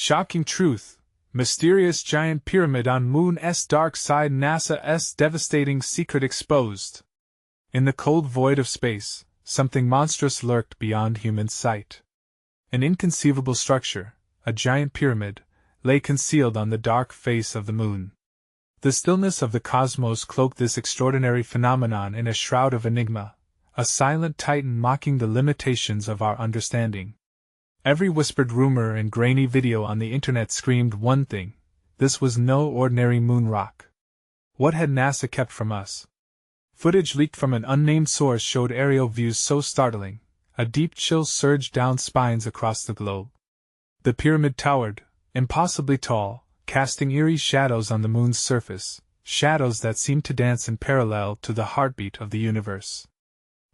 Shocking truth. Mysterious giant pyramid on Moon's dark side. NASA's devastating secret exposed. In the cold void of space, something monstrous lurked beyond human sight. An inconceivable structure, a giant pyramid, lay concealed on the dark face of the moon. The stillness of the cosmos cloaked this extraordinary phenomenon in a shroud of enigma, a silent titan mocking the limitations of our understanding. Every whispered rumor and grainy video on the internet screamed one thing: this was no ordinary moon rock. What had NASA kept from us? Footage leaked from an unnamed source showed aerial views so startling, a deep chill surged down spines across the globe. The pyramid towered, impossibly tall, casting eerie shadows on the moon's surface, shadows that seemed to dance in parallel to the heartbeat of the universe.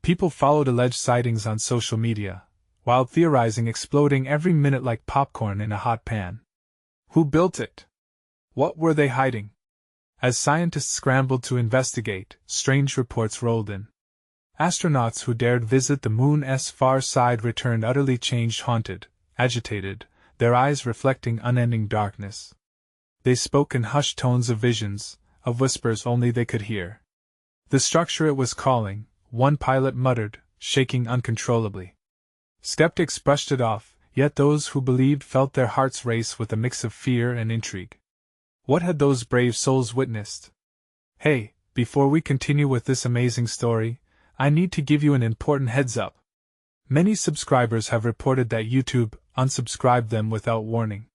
People followed alleged sightings on social media, wild theorizing exploding every minute like popcorn in a hot pan. Who built it? What were they hiding? As scientists scrambled to investigate, strange reports rolled in. Astronauts who dared visit the moon's far side returned utterly changed, haunted, agitated, their eyes reflecting unending darkness. They spoke in hushed tones of visions, of whispers only they could hear. The structure it was calling, one pilot muttered, shaking uncontrollably. Skeptics brushed it off, yet those who believed felt their hearts race with a mix of fear and intrigue. What had those brave souls witnessed? Hey, before we continue with this amazing story, I need to give you an important heads up. Many subscribers have reported that YouTube unsubscribed them without warning.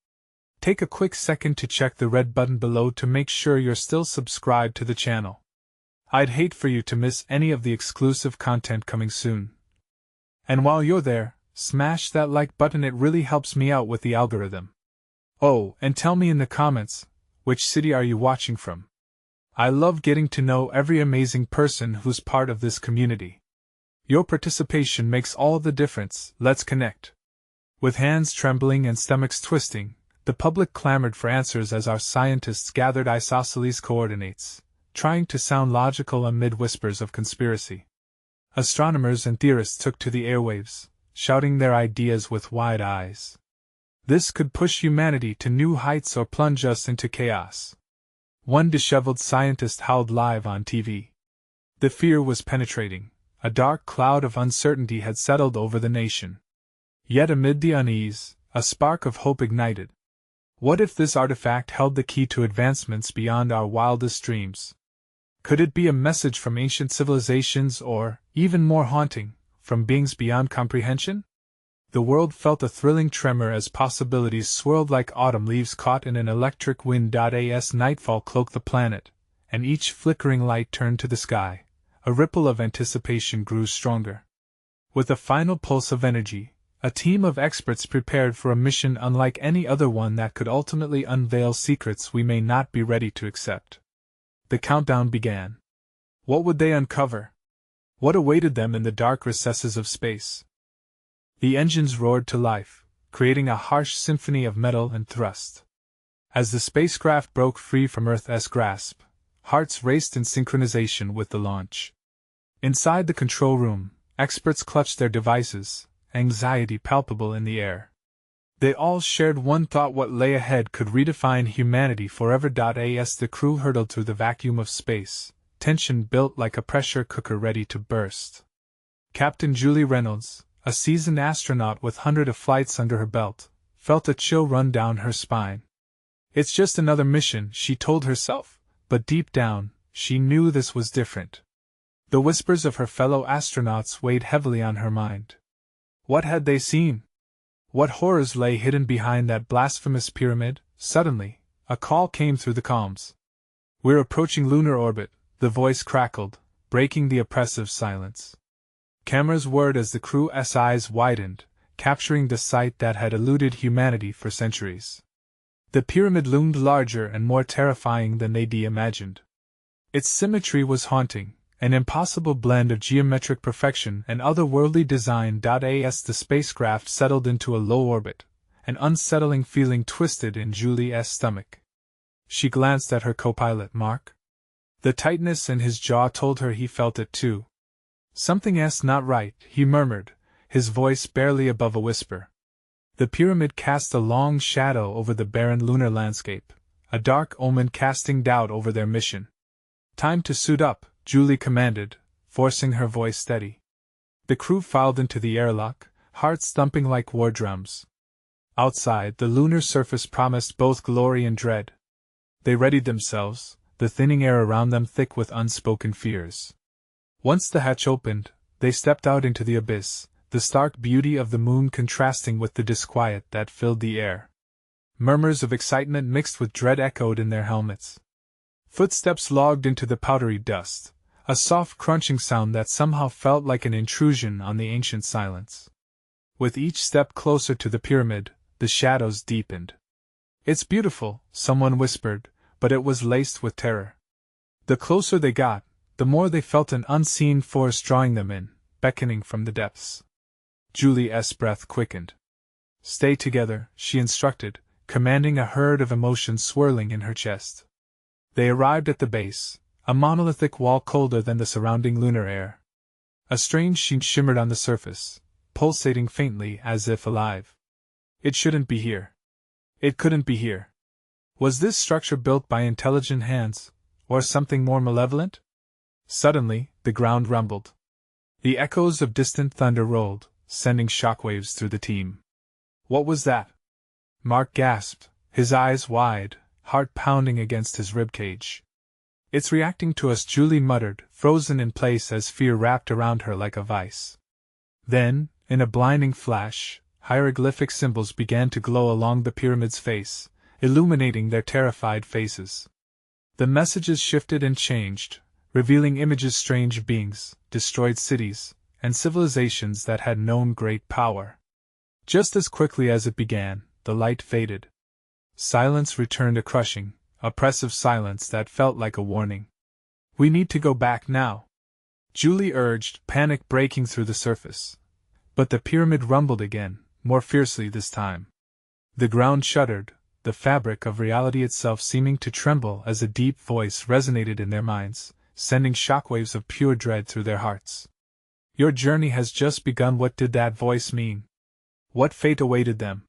Take a quick second to check the red button below to make sure you're still subscribed to the channel. I'd hate for you to miss any of the exclusive content coming soon. And while you're there, smash that like button, it really helps me out with the algorithm. Oh, and tell me in the comments, which city are you watching from? I love getting to know every amazing person who's part of this community. Your participation makes all the difference. Let's connect. With hands trembling and stomachs twisting, the public clamored for answers as our scientists gathered isosceles coordinates, trying to sound logical amid whispers of conspiracy. Astronomers and theorists took to the airwaves, shouting their ideas with wide eyes. This could push humanity to new heights or plunge us into chaos. One disheveled scientist howled live on TV. The fear was penetrating. A dark cloud of uncertainty had settled over the nation. Yet amid the unease, a spark of hope ignited. What if this artifact held the key to advancements beyond our wildest dreams? Could it be a message from ancient civilizations or, even more haunting, from beings beyond comprehension? The world felt a thrilling tremor as possibilities swirled like autumn leaves caught in an electric wind. As nightfall cloaked the planet, and each flickering light turned to the sky, a ripple of anticipation grew stronger. With a final pulse of energy, a team of experts prepared for a mission unlike any other one that could ultimately unveil secrets we may not be ready to accept. The countdown began. What would they uncover? What awaited them in the dark recesses of space? The engines roared to life, creating a harsh symphony of metal and thrust. As the spacecraft broke free from Earth's grasp, hearts raced in synchronization with the launch. Inside the control room, experts clutched their devices, anxiety palpable in the air. They all shared one thought: what lay ahead could redefine humanity forever. As the crew hurtled through the vacuum of space, tension built like a pressure cooker ready to burst. Captain Julie Reynolds, a seasoned astronaut with hundreds of flights under her belt, felt a chill run down her spine. It's just another mission, she told herself, but deep down, she knew this was different. The whispers of her fellow astronauts weighed heavily on her mind. What had they seen? What horrors lay hidden behind that blasphemous pyramid? Suddenly, a call came through the comms. "We're approaching lunar orbit," the voice crackled, breaking the oppressive silence. Cameras whirred as the crew's eyes widened, capturing the sight that had eluded humanity for centuries. The pyramid loomed larger and more terrifying than they'd imagined. Its symmetry was haunting, an impossible blend of geometric perfection and otherworldly design. As the spacecraft settled into a low orbit, an unsettling feeling twisted in Julie's stomach. She glanced at her co-pilot, Mark. The tightness in his jaw told her he felt it too. "Something's not right," he murmured, his voice barely above a whisper. The pyramid cast a long shadow over the barren lunar landscape, a dark omen casting doubt over their mission. "Time to suit up," Julie commanded, forcing her voice steady. The crew filed into the airlock, hearts thumping like war drums. Outside, the lunar surface promised both glory and dread. They readied themselves, the thinning air around them thick with unspoken fears. Once the hatch opened, they stepped out into the abyss, the stark beauty of the moon contrasting with the disquiet that filled the air. Murmurs of excitement mixed with dread echoed in their helmets. Footsteps logged into the powdery dust, a soft crunching sound that somehow felt like an intrusion on the ancient silence. With each step closer to the pyramid, the shadows deepened. "It's beautiful," someone whispered, but it was laced with terror. The closer they got, the more they felt an unseen force drawing them in, beckoning from the depths. Julie's breath quickened. "Stay together," she instructed, commanding a herd of emotions swirling in her chest. They arrived at the base, a monolithic wall colder than the surrounding lunar air. A strange sheen shimmered on the surface, pulsating faintly as if alive. It shouldn't be here. It couldn't be here. Was this structure built by intelligent hands, or something more malevolent? Suddenly, the ground rumbled. The echoes of distant thunder rolled, sending shockwaves through the team. "What was that?" Mark gasped, his eyes wide, heart pounding against his ribcage. "It's reacting to us," Julie muttered, frozen in place as fear wrapped around her like a vice. Then, in a blinding flash, hieroglyphic symbols began to glow along the pyramid's face, illuminating their terrified faces. The messages shifted and changed, revealing images of strange beings, destroyed cities, and civilizations that had known great power. Just as quickly as it began, the light faded. Silence returned, a crushing, oppressive silence that felt like a warning. "We need to go back now," Julie urged, panic breaking through the surface. But the pyramid rumbled again, more fiercely this time. The ground shuddered, the fabric of reality itself seeming to tremble as a deep voice resonated in their minds, sending shockwaves of pure dread through their hearts. "Your journey has just begun." What did that voice mean? What fate awaited them?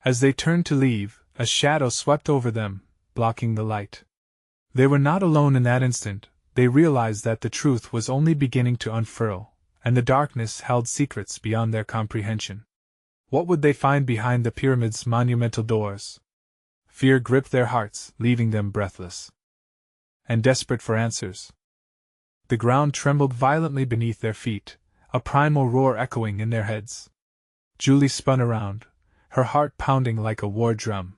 As they turned to leave, a shadow swept over them, blocking the light. They were not alone in that instant. They realized that the truth was only beginning to unfurl, and the darkness held secrets beyond their comprehension. What would they find behind the pyramid's monumental doors? Fear gripped their hearts, leaving them breathless and desperate for answers. The ground trembled violently beneath their feet, a primal roar echoing in their heads. Julie spun around, her heart pounding like a war drum.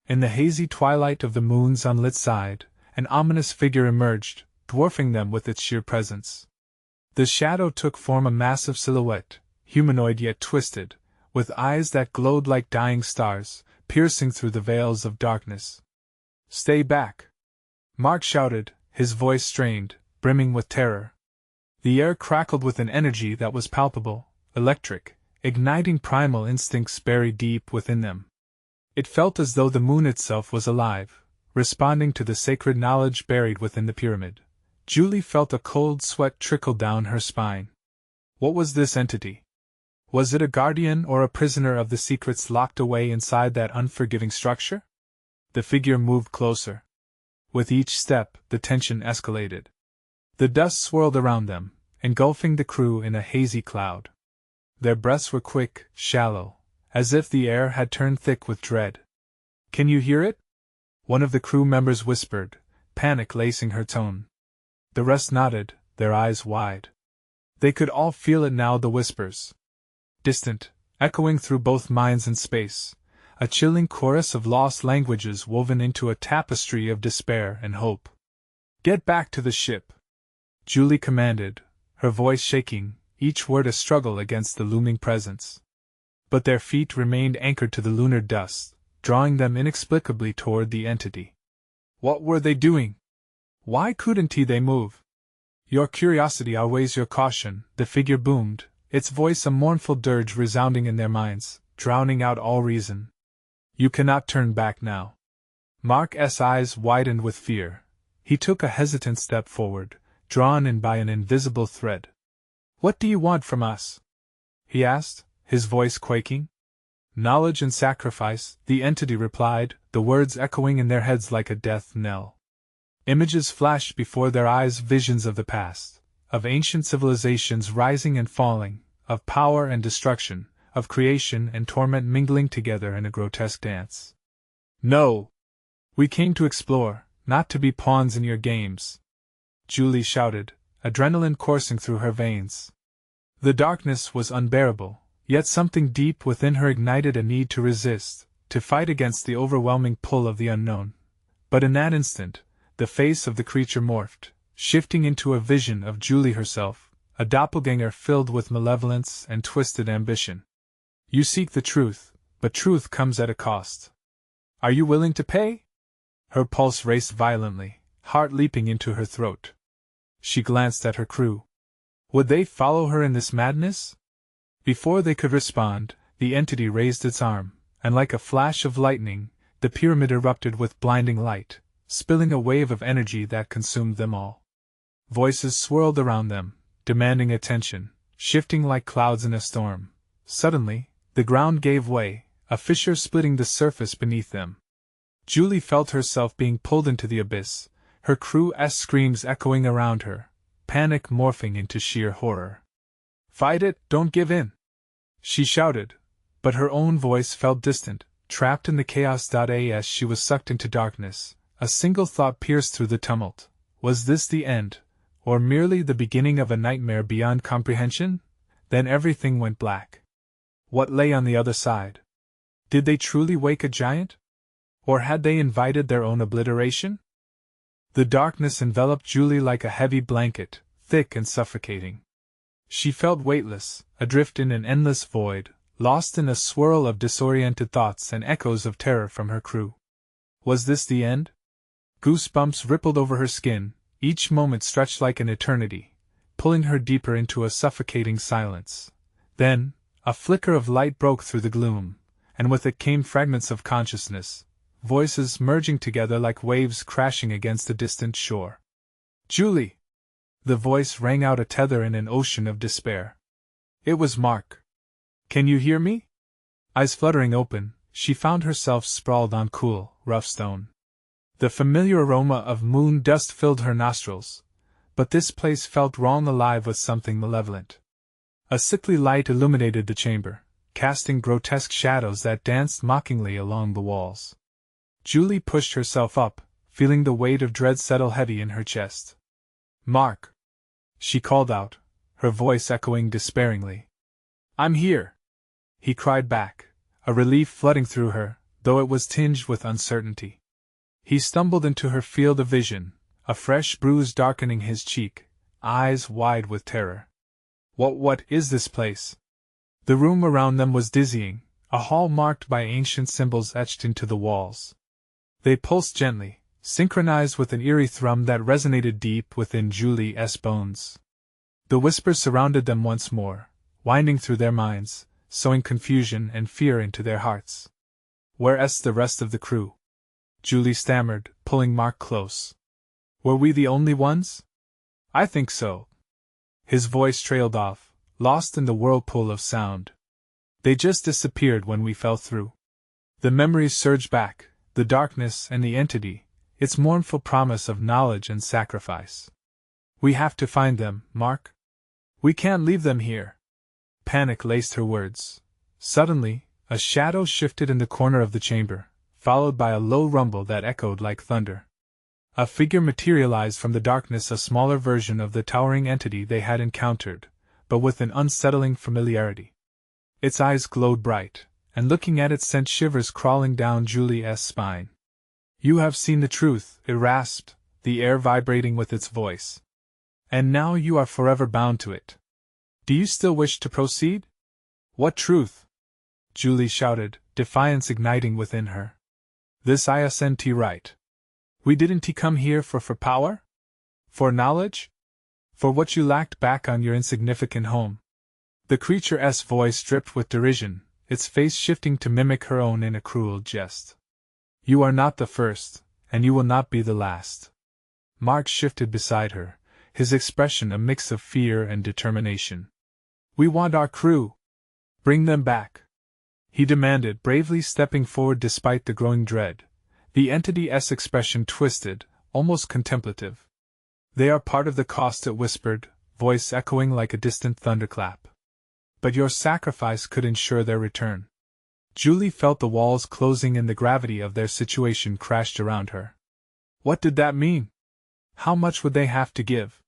In the hazy twilight of the moon's unlit side, an ominous figure emerged, dwarfing them with its sheer presence. The shadow took form, a massive silhouette, humanoid yet twisted, with eyes that glowed like dying stars, piercing through the veils of darkness. "Stay back!" Mark shouted, his voice strained, brimming with terror. The air crackled with an energy that was palpable, electric, igniting primal instincts buried deep within them. It felt as though the moon itself was alive, responding to the sacred knowledge buried within the pyramid. Julie felt a cold sweat trickle down her spine. What was this entity? Was it a guardian or a prisoner of the secrets locked away inside that unforgiving structure? The figure moved closer. With each step, the tension escalated. The dust swirled around them, engulfing the crew in a hazy cloud. Their breaths were quick, shallow, as if the air had turned thick with dread. "Can you hear it?" one of the crew members whispered, panic lacing her tone. The rest nodded, their eyes wide. They could all feel it now, the whispers. Distant, echoing through both minds and space, a chilling chorus of lost languages woven into a tapestry of despair and hope. "Get back to the ship," Julie commanded, her voice shaking, each word a struggle against the looming presence. But their feet remained anchored to the lunar dust, drawing them inexplicably toward the entity. What were they doing? Why couldn't they move? "Your curiosity outweighs your caution," the figure boomed, its voice a mournful dirge resounding in their minds, drowning out all reason. "You cannot turn back now." Mark's eyes widened with fear. He took a hesitant step forward, drawn in by an invisible thread. "What do you want from us?" he asked, his voice quaking. Knowledge and sacrifice, the entity replied, the words echoing in their heads like a death knell. Images flashed before their eyes, visions of the past, of ancient civilizations rising and falling, of power and destruction, of creation and torment mingling together in a grotesque dance. No! We came to explore, not to be pawns in your games, Julie shouted, adrenaline coursing through her veins. The darkness was unbearable, yet something deep within her ignited a need to resist, to fight against the overwhelming pull of the unknown. But in that instant, the face of the creature morphed, shifting into a vision of Julie herself, a doppelganger filled with malevolence and twisted ambition. You seek the truth, but truth comes at a cost. Are you willing to pay? Her pulse raced violently, heart leaping into her throat. She glanced at her crew. Would they follow her in this madness? Before they could respond, the entity raised its arm, and like a flash of lightning, the pyramid erupted with blinding light, spilling a wave of energy that consumed them all. Voices swirled around them, demanding attention, shifting like clouds in a storm. Suddenly, the ground gave way, a fissure splitting the surface beneath them. Julie felt herself being pulled into the abyss, her crew's screams echoing around her, panic morphing into sheer horror. Fight it, don't give in! She shouted, but her own voice felt distant, trapped in the chaos. As she was sucked into darkness, a single thought pierced through the tumult. Was this the end, or merely the beginning of a nightmare beyond comprehension? Then everything went black. What lay on the other side? Did they truly wake a giant? Or had they invited their own obliteration? The darkness enveloped Julie like a heavy blanket, thick and suffocating. She felt weightless, adrift in an endless void, lost in a swirl of disoriented thoughts and echoes of terror from her crew. Was this the end? Goosebumps rippled over her skin, each moment stretched like an eternity, pulling her deeper into a suffocating silence. Then, a flicker of light broke through the gloom, and with it came fragments of consciousness, voices merging together like waves crashing against a distant shore. Julie! The voice rang out, a tether in an ocean of despair. It was Mark. Can you hear me? Eyes fluttering open, she found herself sprawled on cool, rough stone. The familiar aroma of moon dust filled her nostrils, but this place felt wrong, alive with something malevolent. A sickly light illuminated the chamber, casting grotesque shadows that danced mockingly along the walls. Julie pushed herself up, feeling the weight of dread settle heavy in her chest. Mark! She called out, her voice echoing despairingly. I'm here! He cried back, a relief flooding through her, though it was tinged with uncertainty. He stumbled into her field of vision, a fresh bruise darkening his cheek, eyes wide with terror. What is this place? The room around them was dizzying, a hall marked by ancient symbols etched into the walls. They pulsed gently, synchronized with an eerie thrum that resonated deep within Julie's bones. The whispers surrounded them once more, winding through their minds, sowing confusion and fear into their hearts. Where's the rest of the crew? Julie stammered, pulling Mark close. Were we the only ones? I think so. His voice trailed off, lost in the whirlpool of sound. They just disappeared when we fell through. The memories surged back, the darkness and the entity, its mournful promise of knowledge and sacrifice. We have to find them, Mark. We can't leave them here. Panic laced her words. Suddenly, a shadow shifted in the corner of the chamber, followed by a low rumble that echoed like thunder. A figure materialized from the darkness, a smaller version of the towering entity they had encountered, but with an unsettling familiarity. Its eyes glowed bright, and looking at it sent shivers crawling down Julie's spine. You have seen the truth, it rasped, the air vibrating with its voice. And now you are forever bound to it. Do you still wish to proceed? What truth? Julie shouted, defiance igniting within her. This isn't right. We didn't come here for power? For knowledge? For what you lacked back on your insignificant home? The creature's voice dripped with derision, its face shifting to mimic her own in a cruel jest. You are not the first, and you will not be the last. Mark shifted beside her, his expression a mix of fear and determination. We want our crew. Bring them back. he demanded, bravely stepping forward despite the growing dread. The entity's expression twisted, almost contemplative. They are part of the cost, it whispered, voice echoing like a distant thunderclap. But your sacrifice could ensure their return. Julie felt the walls closing and the gravity of their situation crashed around her. What did that mean? How much would they have to give?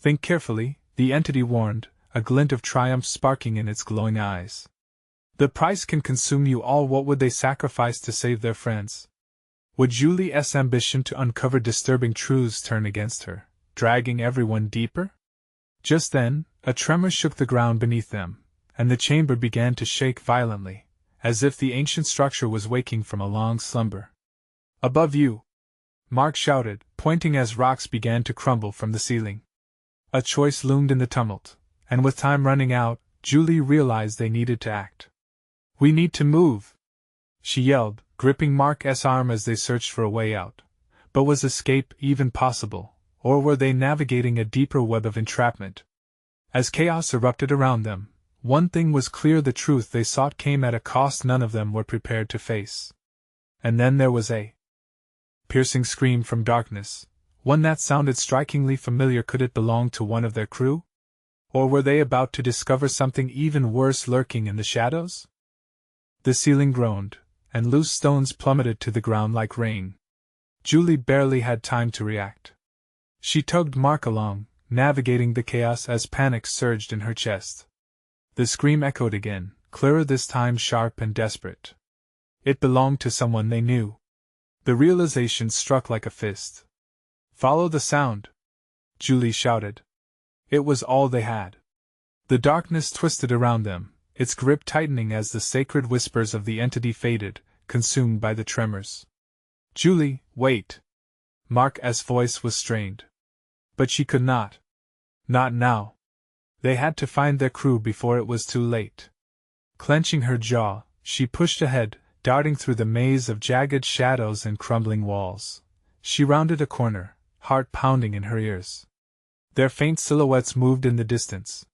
Think carefully, the entity warned, a glint of triumph sparking in its glowing eyes. The price can consume you all. What would they sacrifice to save their friends? Would Julie's ambition to uncover disturbing truths turn against her, dragging everyone deeper? Just then, a tremor shook the ground beneath them, and the chamber began to shake violently, as if the ancient structure was waking from a long slumber. Above you! Mark shouted, pointing as rocks began to crumble from the ceiling. A choice loomed in the tumult, and with time running out, Julie realized they needed to act. We need to move! She yelled, gripping Mark's arm as they searched for a way out. But was escape even possible, or were they navigating a deeper web of entrapment? As chaos erupted around them, one thing was clear: the truth they sought came at a cost none of them were prepared to face. And then there was a piercing scream from darkness, one that sounded strikingly familiar. Could it belong to one of their crew? Or were they about to discover something even worse lurking in the shadows? The ceiling groaned, and loose stones plummeted to the ground like rain. Julie barely had time to react. She tugged Mark along, navigating the chaos as panic surged in her chest. The scream echoed again, clearer this time, sharp and desperate. It belonged to someone they knew. The realization struck like a fist. Follow the sound! Julie shouted. It was all they had. The darkness twisted around them, its grip tightening as the sacred whispers of the entity faded, consumed by the tremors. Julie, wait! Mark's voice was strained. But she could not. Not now. They had to find their crew before it was too late. Clenching her jaw, she pushed ahead, darting through the maze of jagged shadows and crumbling walls. She rounded a corner, heart pounding in her ears. Their faint silhouettes moved in the distance.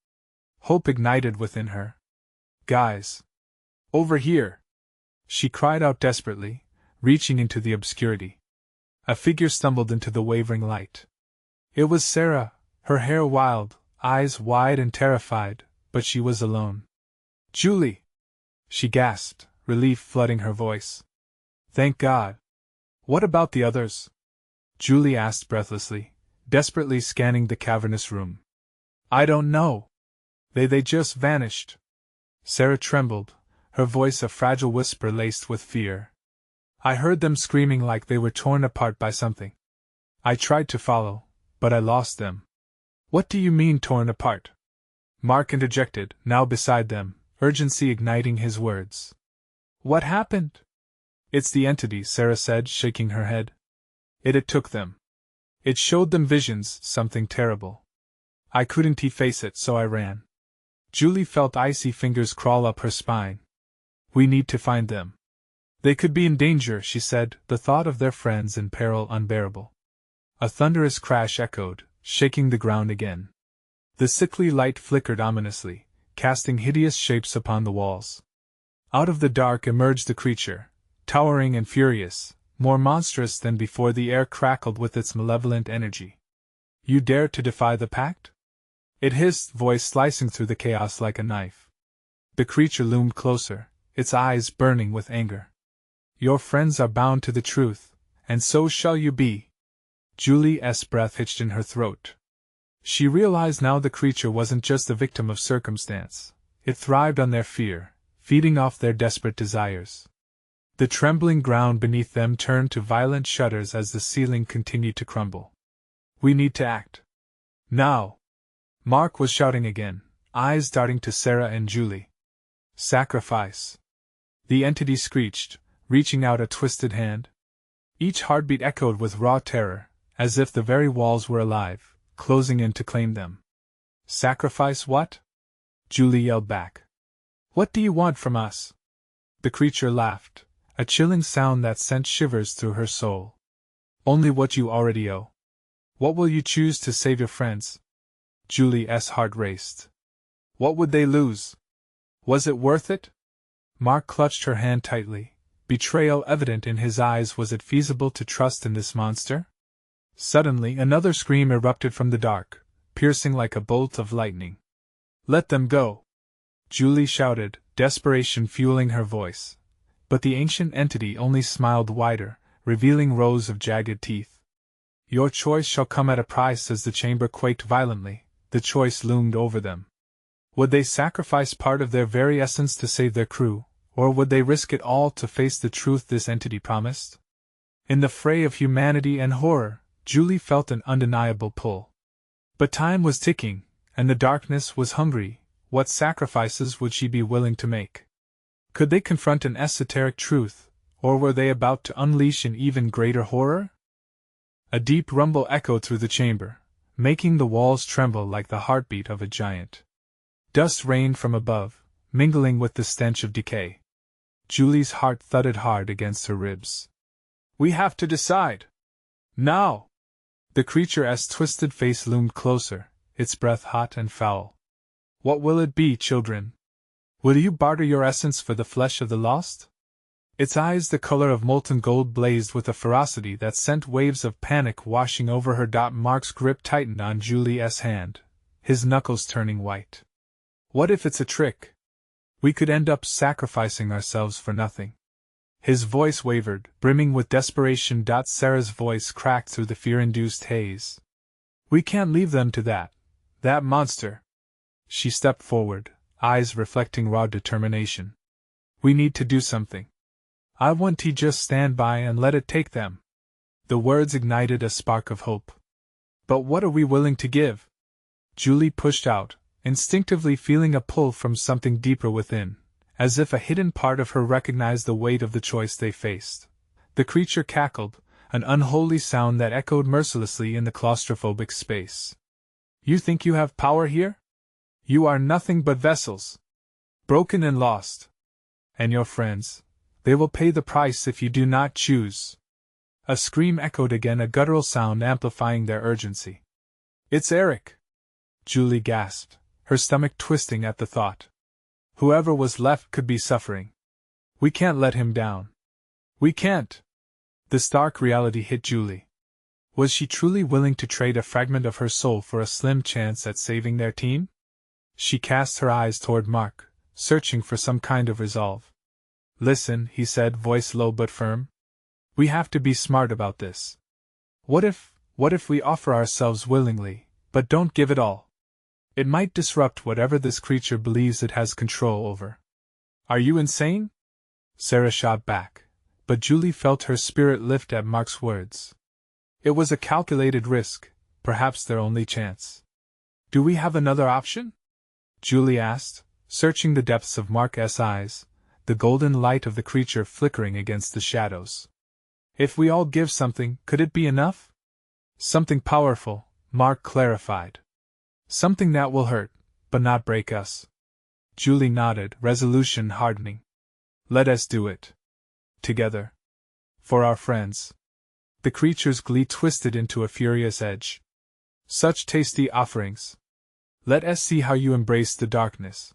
Hope ignited within her. Guys! Over here! She cried out desperately, reaching into the obscurity. A figure stumbled into the wavering light. It was Sarah, her hair wild, eyes wide and terrified, but she was alone. Julie! She gasped, relief flooding her voice. Thank God! What about the others? Julie asked breathlessly, desperately scanning the cavernous room. I don't know. They just vanished. Sarah trembled, her voice a fragile whisper laced with fear. I heard them screaming like they were torn apart by something. I tried to follow, but I lost them. What do you mean torn apart? Mark interjected, now beside them, urgency igniting his words. What happened? It's the entity, Sarah said, shaking her head. It took them. It showed them visions, something terrible. I couldn't face it, so I ran. Julie felt icy fingers crawl up her spine. We need to find them. They could be in danger, she said, the thought of their friends in peril unbearable. A thunderous crash echoed, shaking the ground again. The sickly light flickered ominously, casting hideous shapes upon the walls. Out of the dark emerged the creature, towering and furious, more monstrous than before. The air crackled with its malevolent energy. You dare to defy the pact? It hissed, voice slicing through the chaos like a knife. The creature loomed closer, its eyes burning with anger. Your friends are bound to the truth, and so shall you be. Julie's breath hitched in her throat. She realized now the creature wasn't just the victim of circumstance. It thrived on their fear, feeding off their desperate desires. The trembling ground beneath them turned to violent shudders as the ceiling continued to crumble. We need to act. Now! Mark was shouting again, eyes darting to Sarah and Julie. Sacrifice! The entity screeched, reaching out a twisted hand. Each heartbeat echoed with raw terror, as if the very walls were alive, closing in to claim them. Sacrifice what? Julie yelled back. What do you want from us? The creature laughed, a chilling sound that sent shivers through her soul. Only what you already owe. What will you choose to save your friends? Julie's heart raced. What would they lose? Was it worth it? Mark clutched her hand tightly, betrayal evident in his eyes. Was it feasible to trust in this monster? Suddenly another scream erupted from the dark, piercing like a bolt of lightning. "Let them go!" Julie shouted, desperation fueling her voice. But the ancient entity only smiled wider, revealing rows of jagged teeth. "Your choice shall come at a price." As the chamber quaked violently, the choice loomed over them. Would they sacrifice part of their very essence to save their crew, or would they risk it all to face the truth this entity promised? In the fray of humanity and horror, Julie felt an undeniable pull. But time was ticking, and the darkness was hungry. What sacrifices would she be willing to make? Could they confront an esoteric truth, or were they about to unleash an even greater horror? A deep rumble echoed through the chamber, making the walls tremble like the heartbeat of a giant. Dust rained from above, mingling with the stench of decay. Julie's heart thudded hard against her ribs. "We have to decide. Now!" The creature's twisted face loomed closer, its breath hot and foul. "What will it be, children? Will you barter your essence for the flesh of the lost?" Its eyes, the color of molten gold, blazed with a ferocity that sent waves of panic washing over her. Mark's grip tightened on Julie's hand, his knuckles turning white. "What if it's a trick? We could end up sacrificing ourselves for nothing." His voice wavered, brimming with desperation. Sarah's voice cracked through the fear-induced haze. "We can't leave them to that monster." She stepped forward, eyes reflecting raw determination. "We need to do something. I won't just stand by and let it take them." The words ignited a spark of hope. "But what are we willing to give?" Julie pushed out, instinctively feeling a pull from something deeper within, as if a hidden part of her recognized the weight of the choice they faced. The creature cackled, an unholy sound that echoed mercilessly in the claustrophobic space. "You think you have power here? You are nothing but vessels. Broken and lost. And your friends, they will pay the price if you do not choose." A scream echoed again, a guttural sound amplifying their urgency. "It's Eric!" Julie gasped, her stomach twisting at the thought. Whoever was left could be suffering. "We can't let him down. We can't." The stark reality hit Julie. Was she truly willing to trade a fragment of her soul for a slim chance at saving their team? She cast her eyes toward Mark, searching for some kind of resolve. "Listen," he said, voice low but firm. "We have to be smart about this. What if we offer ourselves willingly, but don't give it all? It might disrupt whatever this creature believes it has control over." "Are you insane?" Sarah shot back, but Julie felt her spirit lift at Mark's words. It was a calculated risk, perhaps their only chance. "Do we have another option?" Julie asked, searching the depths of Mark's eyes, the golden light of the creature flickering against the shadows. "If we all give something, could it be enough?" "Something powerful," Mark clarified. "Something that will hurt, but not break us." Julie nodded, resolution hardening. "Let us do it. Together. For our friends." The creature's glee twisted into a furious edge. "Such tasty offerings. Let us see how you embrace the darkness.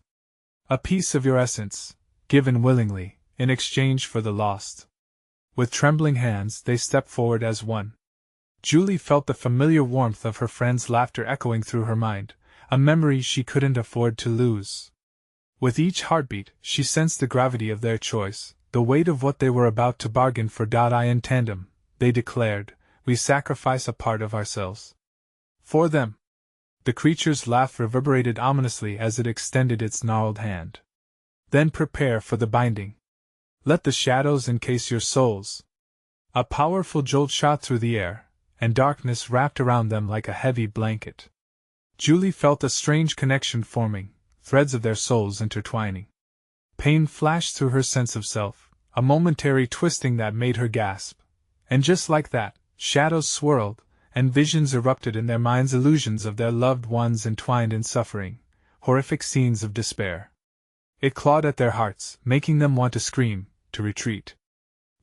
A piece of your essence, given willingly, in exchange for the lost." With trembling hands they stepped forward as one. Julie felt the familiar warmth of her friend's laughter echoing through her mind, a memory she couldn't afford to lose. With each heartbeat, she sensed the gravity of their choice, the weight of what they were about to bargain for. In tandem, they declared, "We sacrifice a part of ourselves. For them." The creature's laugh reverberated ominously as it extended its gnarled hand. "Then prepare for the binding. Let the shadows encase your souls." A powerful jolt shot through the air, and darkness wrapped around them like a heavy blanket. Julie felt a strange connection forming, threads of their souls intertwining. Pain flashed through her sense of self, a momentary twisting that made her gasp. And just like that, shadows swirled, and visions erupted in their minds, illusions of their loved ones entwined in suffering, horrific scenes of despair. It clawed at their hearts, making them want to scream, to retreat.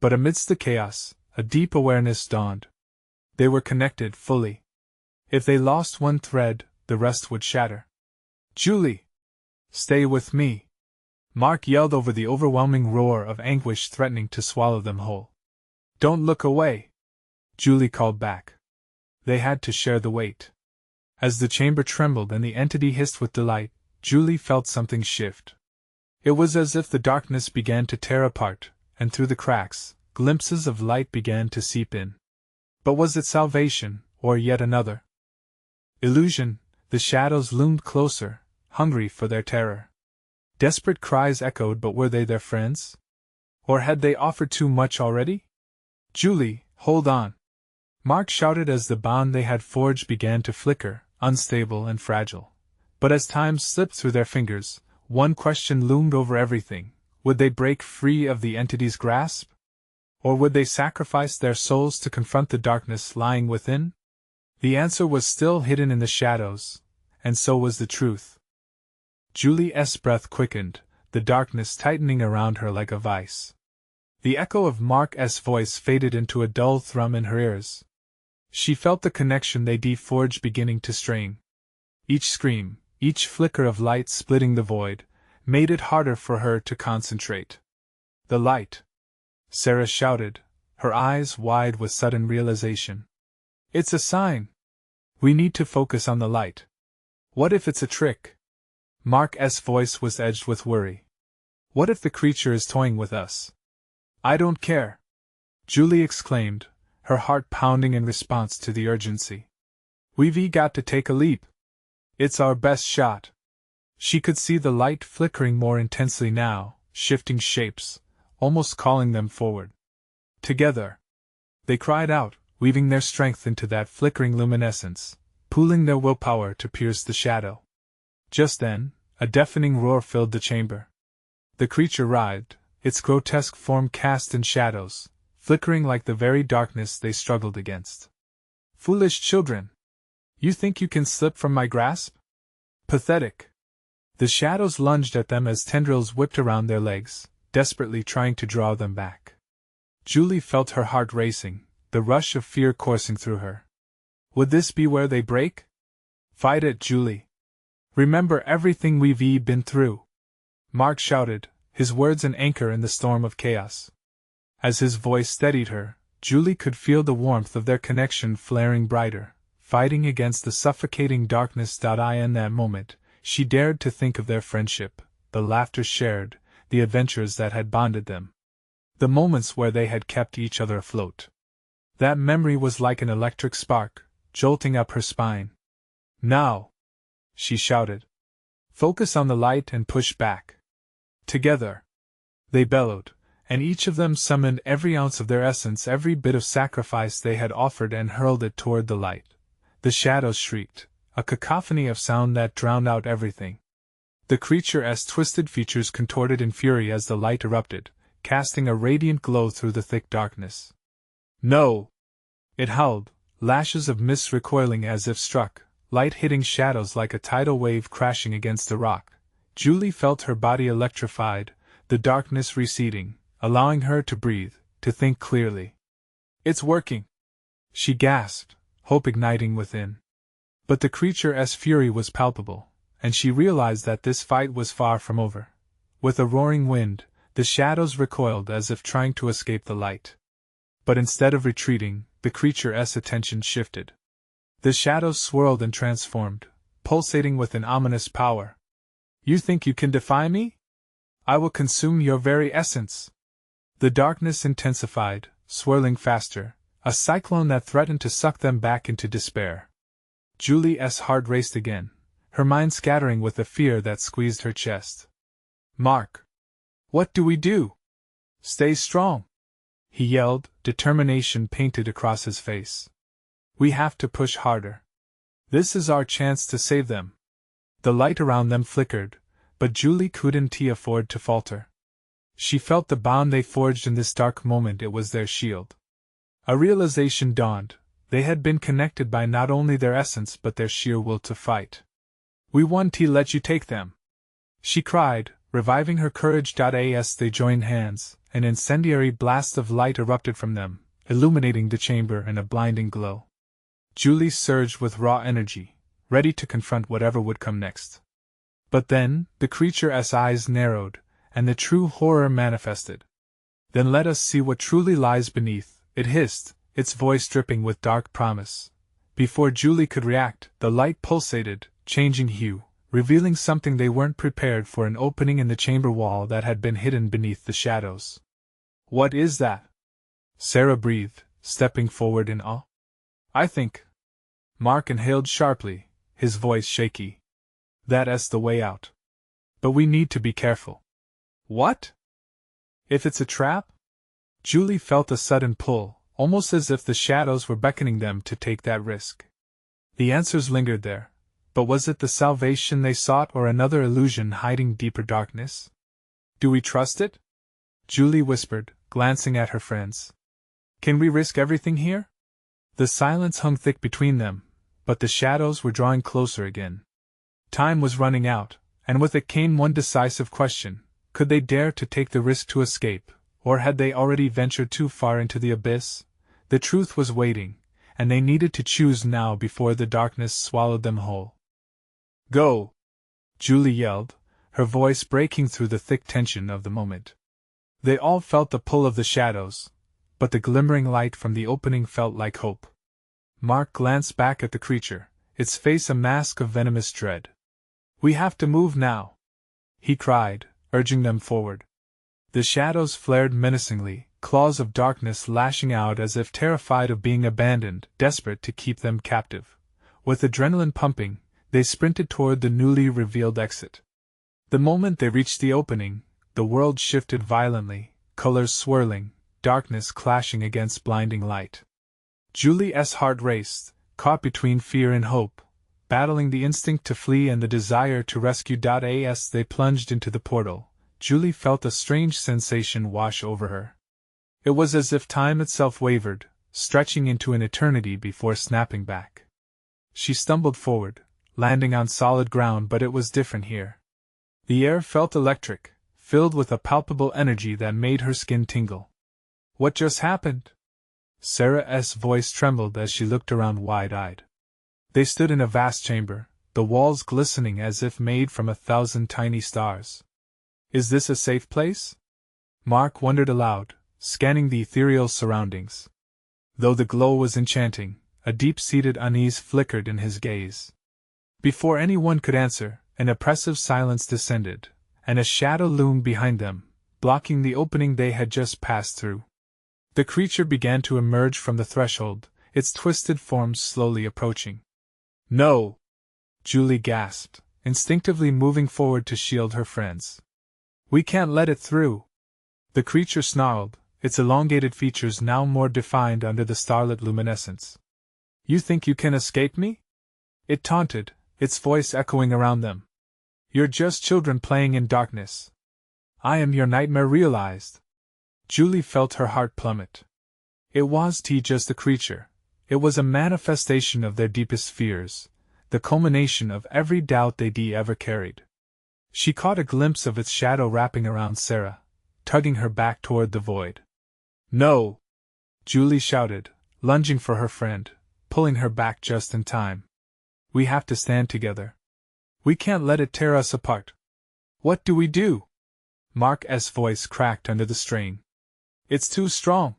But amidst the chaos, a deep awareness dawned. They were connected fully. If they lost one thread, the rest would shatter. "Julie! Stay with me!" Mark yelled over the overwhelming roar of anguish threatening to swallow them whole. Don't look away, Julie called back. They had to share the weight. As the chamber trembled and the entity hissed with delight, Julie felt something shift. It was as if the darkness began to tear apart, and through the cracks, glimpses of light began to seep in. But was it salvation, or yet another illusion? The shadows loomed closer, hungry for their terror. Desperate cries echoed, but were they their friends? Or had they offered too much already? Julie, hold on! Mark shouted as the bond they had forged began to flicker, unstable and fragile. But as time slipped through their fingers, one question loomed over everything: would they break free of the entity's grasp? Or would they sacrifice their souls to confront the darkness lying within? The answer was still hidden in the shadows, and so was the truth. Julie's breath quickened, the darkness tightening around her like a vice. The echo of Mark's voice faded into a dull thrum in her ears. She felt the connection they'd forged beginning to strain. Each scream, each flicker of light splitting the void, made it harder for her to concentrate. The light! Sarah shouted, her eyes wide with sudden realization. It's a sign! We need to focus on the light. What if it's a trick? Mark's voice was edged with worry. What if the creature is toying with us? I don't care! Julie exclaimed, her heart pounding in response to the urgency. We've got to take a leap. It's our best shot. She could see the light flickering more intensely now, shifting shapes, almost calling them forward. Together! They cried out, weaving their strength into that flickering luminescence, pooling their willpower to pierce the shadow. Just then, a deafening roar filled the chamber. The creature writhed, its grotesque form cast in shadows, flickering like the very darkness they struggled against. Foolish children! You think you can slip from my grasp? Pathetic! The shadows lunged at them as tendrils whipped around their legs, desperately trying to draw them back. Julie felt her heart racing, the rush of fear coursing through her. Would this be where they break? Fight it, Julie! Remember everything we've been through! Mark shouted, his words an anchor in the storm of chaos. As his voice steadied her, Julie could feel the warmth of their connection flaring brighter, fighting against the suffocating darkness. In that moment, she dared to think of their friendship, the laughter shared, the adventures that had bonded them. The moments where they had kept each other afloat. That memory was like an electric spark, jolting up her spine. Now! She shouted. Focus on the light and push back. Together! They bellowed, and each of them summoned every ounce of their essence, every bit of sacrifice they had offered, and hurled it toward the light. The shadows shrieked, a cacophony of sound that drowned out everything. The creature's twisted features contorted in fury as the light erupted, casting a radiant glow through the thick darkness. No! It howled, lashes of mist recoiling as if struck, light hitting shadows like a tidal wave crashing against a rock. Julie felt her body electrified, the darkness receding, allowing her to breathe, to think clearly. It's working! She gasped, hope igniting within. But the creature's fury was palpable, and she realized that this fight was far from over. With a roaring wind, the shadows recoiled as if trying to escape the light. But instead of retreating, the creature's attention shifted. The shadows swirled and transformed, pulsating with an ominous power. You think you can defy me? I will consume your very essence! The darkness intensified, swirling faster, a cyclone that threatened to suck them back into despair. Julie's heart raced again, her mind scattering with the fear that squeezed her chest. Mark! What do we do? Stay strong! He yelled, determination painted across his face. We have to push harder. This is our chance to save them. The light around them flickered, but Julie couldn't afford to falter. She felt the bond they forged in this dark moment. It was their shield. A realization dawned. They had been connected by not only their essence but their sheer will to fight. We won't let you take them! She cried, reviving her courage. As they joined hands, an incendiary blast of light erupted from them, illuminating the chamber in a blinding glow. Julie surged with raw energy, ready to confront whatever would come next. But then, the creature's eyes narrowed, and the true horror manifested. Then let us see what truly lies beneath, it hissed, its voice dripping with dark promise. Before Julie could react, the light pulsated, changing hue, revealing something they weren't prepared for, an opening in the chamber wall that had been hidden beneath the shadows. What is that? Sarah breathed, stepping forward in awe. I think. Mark inhaled sharply, his voice shaky. That's the way out. But we need to be careful. What? If it's a trap? Julie felt a sudden pull, almost as if the shadows were beckoning them to take that risk. The answers lingered there, but was it the salvation they sought or another illusion hiding deeper darkness? Do we trust it? Julie whispered, glancing at her friends. Can we risk everything here? The silence hung thick between them, but the shadows were drawing closer again. Time was running out, and with it came one decisive question. Could they dare to take the risk to escape, or had they already ventured too far into the abyss? The truth was waiting, and they needed to choose now before the darkness swallowed them whole. Go! Julie yelled, her voice breaking through the thick tension of the moment. They all felt the pull of the shadows, but the glimmering light from the opening felt like hope. Mark glanced back at the creature, its face a mask of venomous dread. We have to move now, he cried, urging them forward. The shadows flared menacingly, claws of darkness lashing out as if terrified of being abandoned, desperate to keep them captive. With adrenaline pumping, they sprinted toward the newly revealed exit. The moment they reached the opening, the world shifted violently, colors swirling, darkness clashing against blinding light. Julie's heart raced, caught between fear and hope, battling the instinct to flee and the desire to rescue. As they plunged into the portal, Julie felt a strange sensation wash over her. It was as if time itself wavered, stretching into an eternity before snapping back. She stumbled forward, landing on solid ground, but it was different here. The air felt electric, filled with a palpable energy that made her skin tingle. What just happened? Sarah's voice trembled as she looked around wide-eyed. They stood in a vast chamber, the walls glistening as if made from 1,000 tiny stars. Is this a safe place? Mark wondered aloud, scanning the ethereal surroundings. Though the glow was enchanting, a deep-seated unease flickered in his gaze. Before anyone could answer, an oppressive silence descended, and a shadow loomed behind them, blocking the opening they had just passed through. The creature began to emerge from the threshold, its twisted form slowly approaching. No! Julie gasped, instinctively moving forward to shield her friends. We can't let it through! The creature snarled, its elongated features now more defined under the starlit luminescence. You think you can escape me? It taunted, its voice echoing around them. You're just children playing in darkness. I am your nightmare realized. Julie felt her heart plummet. It wasn't just a creature. It was a manifestation of their deepest fears, the culmination of every doubt they'd ever carried. She caught a glimpse of its shadow wrapping around Sarah, tugging her back toward the void. No! Julie shouted, lunging for her friend, pulling her back just in time. We have to stand together. We can't let it tear us apart. What do we do? Mark's voice cracked under the strain. It's too strong.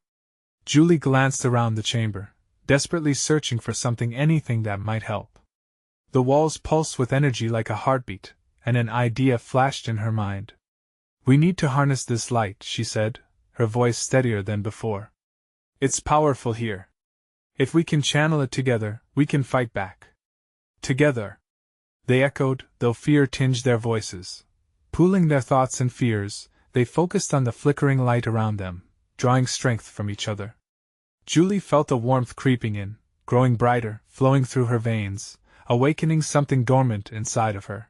Julie glanced around the chamber, desperately searching for something, anything that might help. The walls pulsed with energy like a heartbeat, and an idea flashed in her mind. We need to harness this light, she said, her voice steadier than before. It's powerful here. If we can channel it together, we can fight back. Together. They echoed, though fear tinged their voices. Pooling their thoughts and fears, they focused on the flickering light around them, drawing strength from each other. Julie felt a warmth creeping in, growing brighter, flowing through her veins, awakening something dormant inside of her.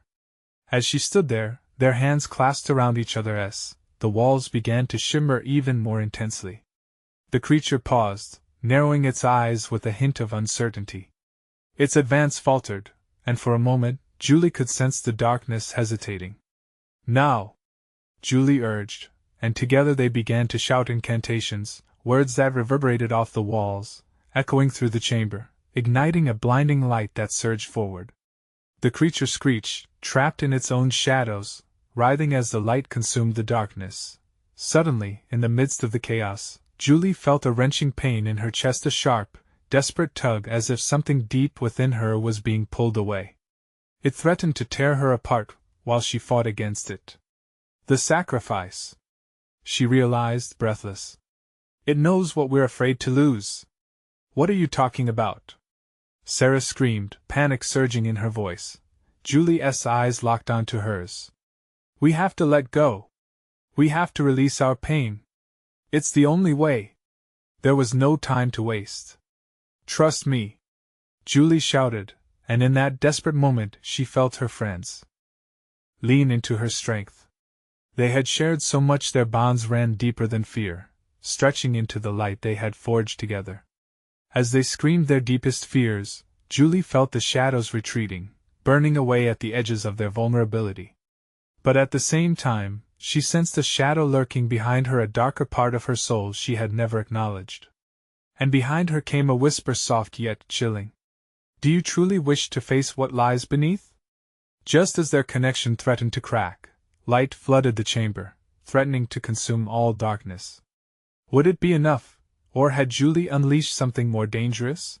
As she stood there, their hands clasped around each other as the walls began to shimmer even more intensely. The creature paused, narrowing its eyes with a hint of uncertainty. Its advance faltered, and for a moment, Julie could sense the darkness hesitating. Now! Julie urged, and together they began to shout incantations, words that reverberated off the walls, echoing through the chamber, igniting a blinding light that surged forward. The creature screeched, trapped in its own shadows, writhing as the light consumed the darkness. Suddenly, in the midst of the chaos, Julie felt a wrenching pain in her chest, a sharp, desperate tug as if something deep within her was being pulled away. It threatened to tear her apart while she fought against it. The sacrifice! She realized, breathless. It knows what we're afraid to lose. What are you talking about? Sarah screamed, panic surging in her voice. Julie's eyes locked onto hers. We have to let go. We have to release our pain. It's the only way. There was no time to waste. Trust me, Julie shouted, and in that desperate moment she felt her friends lean into her strength. They had shared so much, their bonds ran deeper than fear, stretching into the light they had forged together. As they screamed their deepest fears, Julie felt the shadows retreating, burning away at the edges of their vulnerability. But at the same time, she sensed a shadow lurking behind her, a darker part of her soul she had never acknowledged. And behind her came a whisper, soft yet chilling. Do you truly wish to face what lies beneath? Just as their connection threatened to crack, light flooded the chamber, threatening to consume all darkness. Would it be enough, or had Julie unleashed something more dangerous?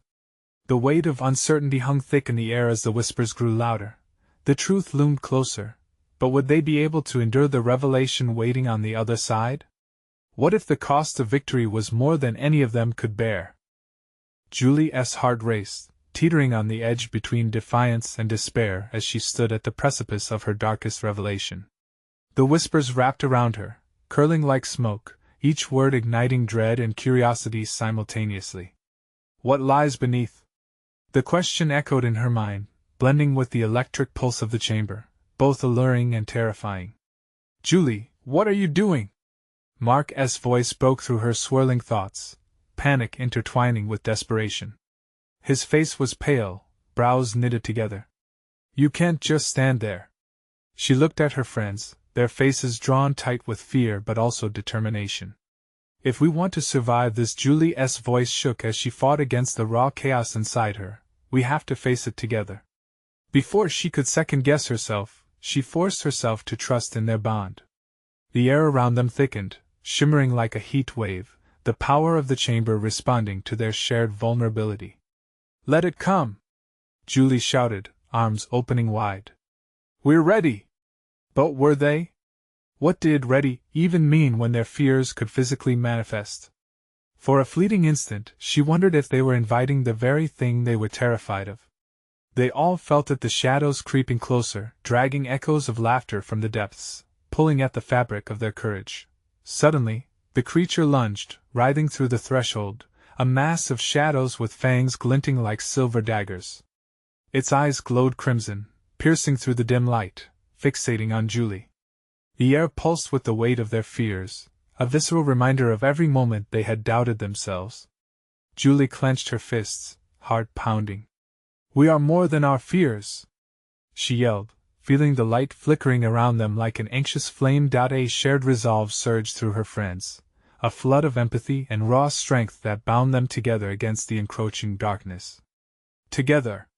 The weight of uncertainty hung thick in the air as the whispers grew louder. The truth loomed closer, but would they be able to endure the revelation waiting on the other side? What if the cost of victory was more than any of them could bear? Julie's heart raced, teetering on the edge between defiance and despair as she stood at the precipice of her darkest revelation. The whispers wrapped around her, curling like smoke, each word igniting dread and curiosity simultaneously. What lies beneath? The question echoed in her mind, blending with the electric pulse of the chamber, both alluring and terrifying. Julie, what are you doing? Mark's voice broke through her swirling thoughts, panic intertwining with desperation. His face was pale, brows knitted together. You can't just stand there. She looked at her friends, their faces drawn tight with fear but also determination. If we want to survive this, Julie's voice shook as she fought against the raw chaos inside her, we have to face it together. Before she could second-guess herself, she forced herself to trust in their bond. The air around them thickened, shimmering like a heat wave, the power of the chamber responding to their shared vulnerability. Let it come! Julie shouted, arms opening wide. We're ready! But were they? What did ready even mean when their fears could physically manifest? For a fleeting instant, she wondered if they were inviting the very thing they were terrified of. They all felt it, the shadows creeping closer, dragging echoes of laughter from the depths, pulling at the fabric of their courage. Suddenly, the creature lunged, writhing through the threshold, a mass of shadows with fangs glinting like silver daggers. Its eyes glowed crimson, piercing through the dim light, fixating on Julie. The air pulsed with the weight of their fears, a visceral reminder of every moment they had doubted themselves. Julie clenched her fists, heart pounding. We are more than our fears! She yelled, feeling the light flickering around them like an anxious flame. A shared resolve surged through her friends, a flood of empathy and raw strength that bound them together against the encroaching darkness. Together!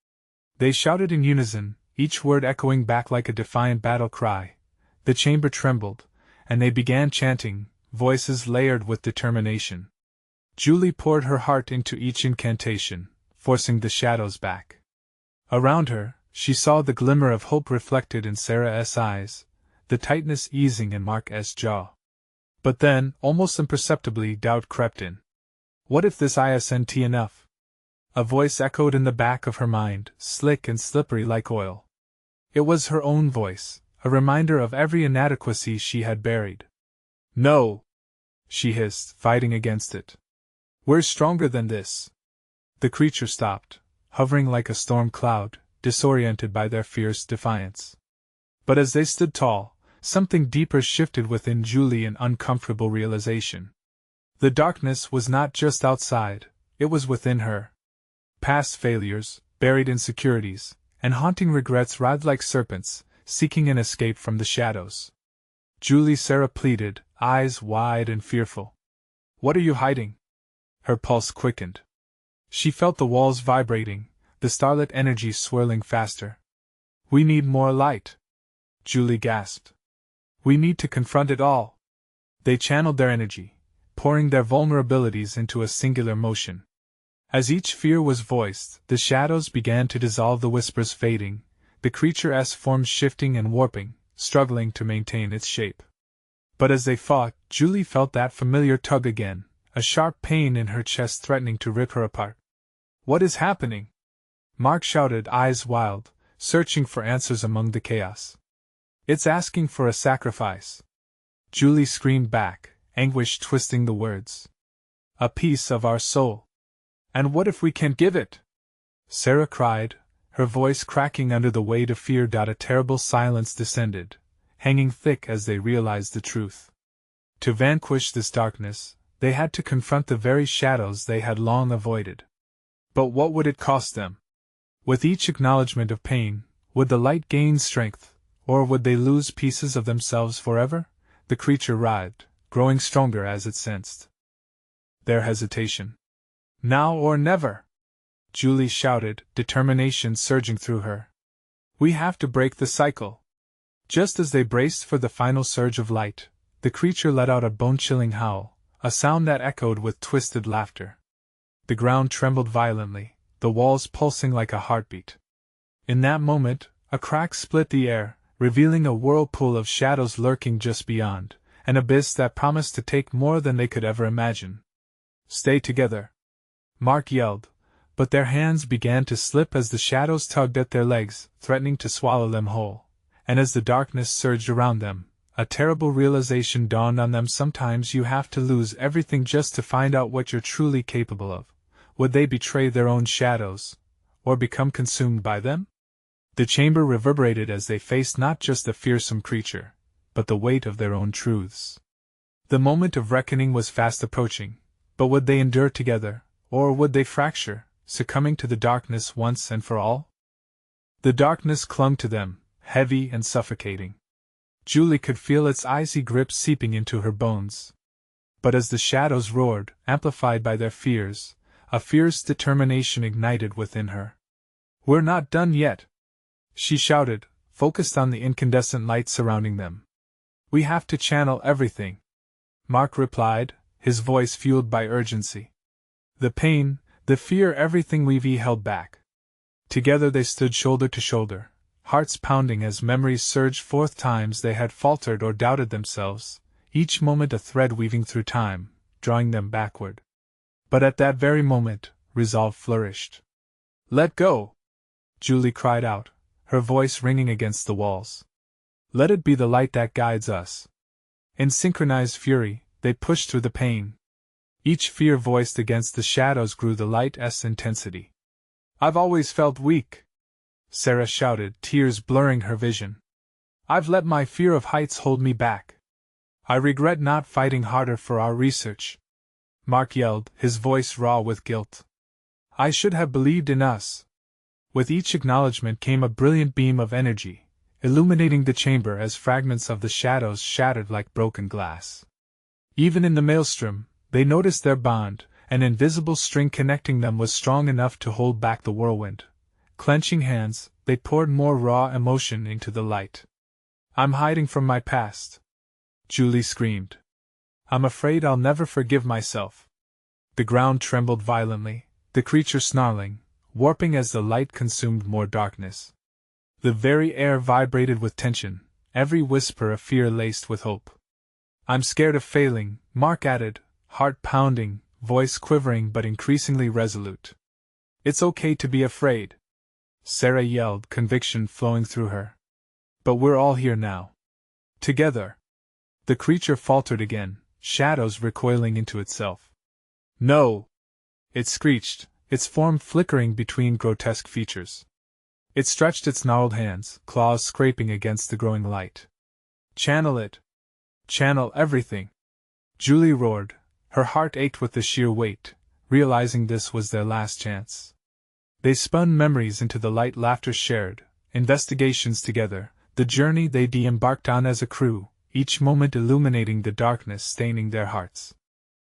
They shouted in unison, each word echoing back like a defiant battle cry. The chamber trembled, and they began chanting, voices layered with determination. Julie poured her heart into each incantation, forcing the shadows back. Around her, she saw the glimmer of hope reflected in Sarah's eyes, the tightness easing in Mark's jaw. But then, almost imperceptibly, doubt crept in. What if this isn't enough? A voice echoed in the back of her mind, slick and slippery like oil. It was her own voice, a reminder of every inadequacy she had buried. No! She hissed, fighting against it. We're stronger than this. The creature stopped, hovering like a storm cloud, disoriented by their fierce defiance. But as they stood tall, something deeper shifted within Julie, an uncomfortable realization. The darkness was not just outside, it was within her. Past failures, buried insecurities, and haunting regrets writhed like serpents, seeking an escape from the shadows. Sarah pleaded, eyes wide and fearful. What are you hiding? Her pulse quickened. She felt the walls vibrating, the starlit energy swirling faster. We need more light, Julie gasped. We need to confront it all. They channeled their energy, pouring their vulnerabilities into a singular motion. As each fear was voiced, the shadows began to dissolve, the whispers fading, the creature's form shifting and warping, struggling to maintain its shape. But as they fought, Julie felt that familiar tug again, a sharp pain in her chest threatening to rip her apart. "What is happening?" Mark shouted, eyes wild, searching for answers among the chaos. "It's asking for a sacrifice." Julie screamed back, anguish twisting the words. "A piece of our soul. And what if we can't give it?" Sarah cried, her voice cracking under the weight of fear. A terrible silence descended, hanging thick as they realized the truth. To vanquish this darkness, they had to confront the very shadows they had long avoided. But what would it cost them? With each acknowledgement of pain, would the light gain strength, or would they lose pieces of themselves forever? The creature writhed, growing stronger as it sensed their hesitation. "Now or never!" Julie shouted, determination surging through her. "We have to break the cycle." Just as they braced for the final surge of light, the creature let out a bone-chilling howl, a sound that echoed with twisted laughter. The ground trembled violently, the walls pulsing like a heartbeat. In that moment, a crack split the air, revealing a whirlpool of shadows lurking just beyond, an abyss that promised to take more than they could ever imagine. "Stay together!" Mark yelled, but their hands began to slip as the shadows tugged at their legs, threatening to swallow them whole. And as the darkness surged around them, a terrible realization dawned on them. Sometimes you have to lose everything just to find out what you're truly capable of. Would they betray their own shadows, or become consumed by them? The chamber reverberated as they faced not just the fearsome creature, but the weight of their own truths. The moment of reckoning was fast approaching, but would they endure together, or would they fracture, succumbing to the darkness once and for all? The darkness clung to them, heavy and suffocating. Julie could feel its icy grip seeping into her bones. But as the shadows roared, amplified by their fears, a fierce determination ignited within her. "We're not done yet!" she shouted, focused on the incandescent light surrounding them. "We have to channel everything," Mark replied, his voice fueled by urgency. "The pain, the fear, everything we've held back." Together they stood shoulder to shoulder, hearts pounding as memories surged forth, times they had faltered or doubted themselves, each moment a thread weaving through time, drawing them backward. But at that very moment, resolve flourished. "Let go!" Julie cried out, her voice ringing against the walls. "Let it be the light that guides us." In synchronized fury, they pushed through the pain. Each fear voiced against the shadows grew the light's intensity. "I've always felt weak," Sarah shouted, tears blurring her vision. "I've let my fear of heights hold me back. I regret not fighting harder for our research," Mark yelled, his voice raw with guilt. "I should have believed in us." With each acknowledgement came a brilliant beam of energy, illuminating the chamber as fragments of the shadows shattered like broken glass. Even in the maelstrom, they noticed their bond. An invisible string connecting them was strong enough to hold back the whirlwind. Clenching hands, they poured more raw emotion into the light. "I'm hiding from my past," Julie screamed. "I'm afraid I'll never forgive myself." The ground trembled violently, the creature snarling, warping as the light consumed more darkness. The very air vibrated with tension, every whisper a fear laced with hope. "I'm scared of failing," Mark added, heart pounding, voice quivering but increasingly resolute. "It's okay to be afraid," Sarah yelled, conviction flowing through her. "But we're all here now. Together." The creature faltered again, shadows recoiling into itself. "No!" it screeched, its form flickering between grotesque features. It stretched its gnarled hands, claws scraping against the growing light. "Channel it! Channel everything!" Julie roared, her heart ached with the sheer weight, realizing this was their last chance. They spun memories into the light, laughter shared, investigations together, the journey they embarked on as a crew, each moment illuminating the darkness staining their hearts.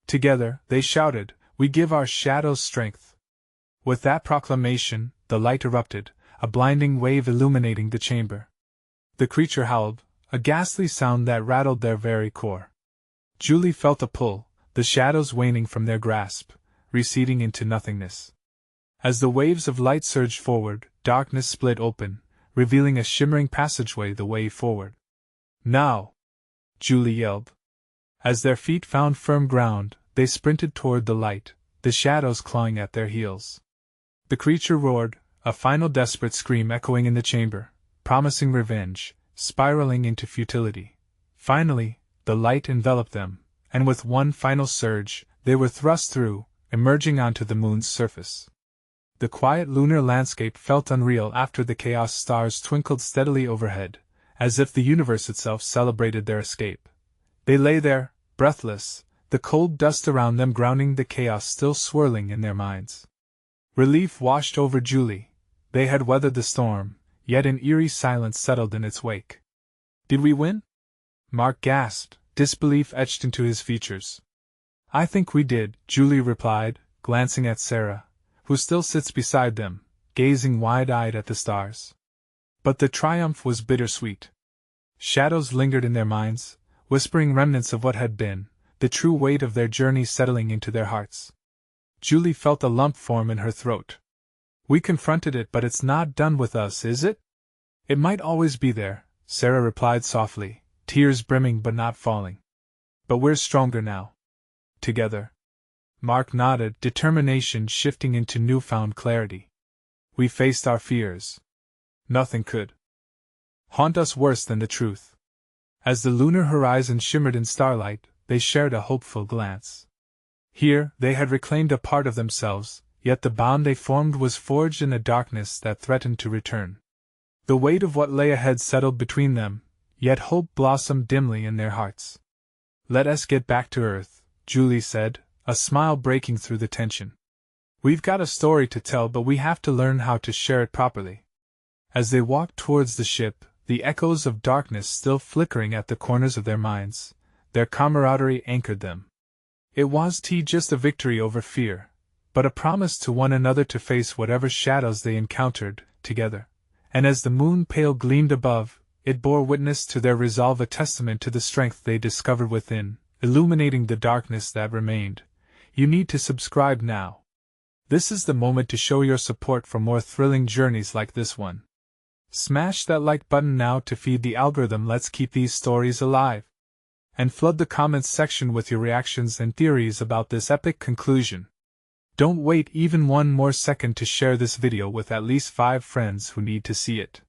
Together, they shouted, "We give our shadows strength." With that proclamation, the light erupted, a blinding wave illuminating the chamber. The creature howled, a ghastly sound that rattled their very core. Julie felt a pull, the shadows waning from their grasp, receding into nothingness. As the waves of light surged forward, darkness split open, revealing a shimmering passageway the way forward. "Now!" Julie yelled. As their feet found firm ground, they sprinted toward the light, the shadows clawing at their heels. The creature roared, a final desperate scream echoing in the chamber, promising revenge, spiraling into futility. Finally, the light enveloped them, and with one final surge, they were thrust through, emerging onto the moon's surface. The quiet lunar landscape felt unreal after the chaos stars twinkled steadily overhead, as if the universe itself celebrated their escape. They lay there, breathless, the cold dust around them grounding the chaos still swirling in their minds. Relief washed over Julie. They had weathered the storm, yet an eerie silence settled in its wake. "Did we win?" Mark gasped, disbelief etched into his features. "I think we did," Julie replied, glancing at Sarah, who still sits beside them, gazing wide-eyed at the stars. But the triumph was bittersweet. Shadows lingered in their minds, whispering remnants of what had been, the true weight of their journey settling into their hearts. Julie felt a lump form in her throat. "We confronted it, but it's not done with us, is it?" "It might always be there," Sarah replied softly, tears brimming but not falling. "But we're stronger now. Together." Mark nodded, determination shifting into newfound clarity. "We faced our fears. Nothing could haunt us worse than the truth." As the lunar horizon shimmered in starlight, they shared a hopeful glance. Here, they had reclaimed a part of themselves, yet the bond they formed was forged in a darkness that threatened to return. The weight of what lay ahead settled between them, yet hope blossomed dimly in their hearts. "Let us get back to Earth," Julie said, a smile breaking through the tension. "We've got a story to tell, but we have to learn how to share it properly." As they walked towards the ship, the echoes of darkness still flickering at the corners of their minds, their camaraderie anchored them. It was just a victory over fear, but a promise to one another to face whatever shadows they encountered, together. And as the moon pale gleamed above, it bore witness to their resolve, a testament to the strength they discovered within, illuminating the darkness that remained. You need to subscribe now. This is the moment to show your support for more thrilling journeys like this one. Smash that like button now to feed the algorithm. Let's keep these stories alive. And flood the comments section with your reactions and theories about this epic conclusion. Don't wait even one more second to share this video with at least 5 friends who need to see it.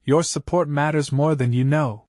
Your support matters more than you know.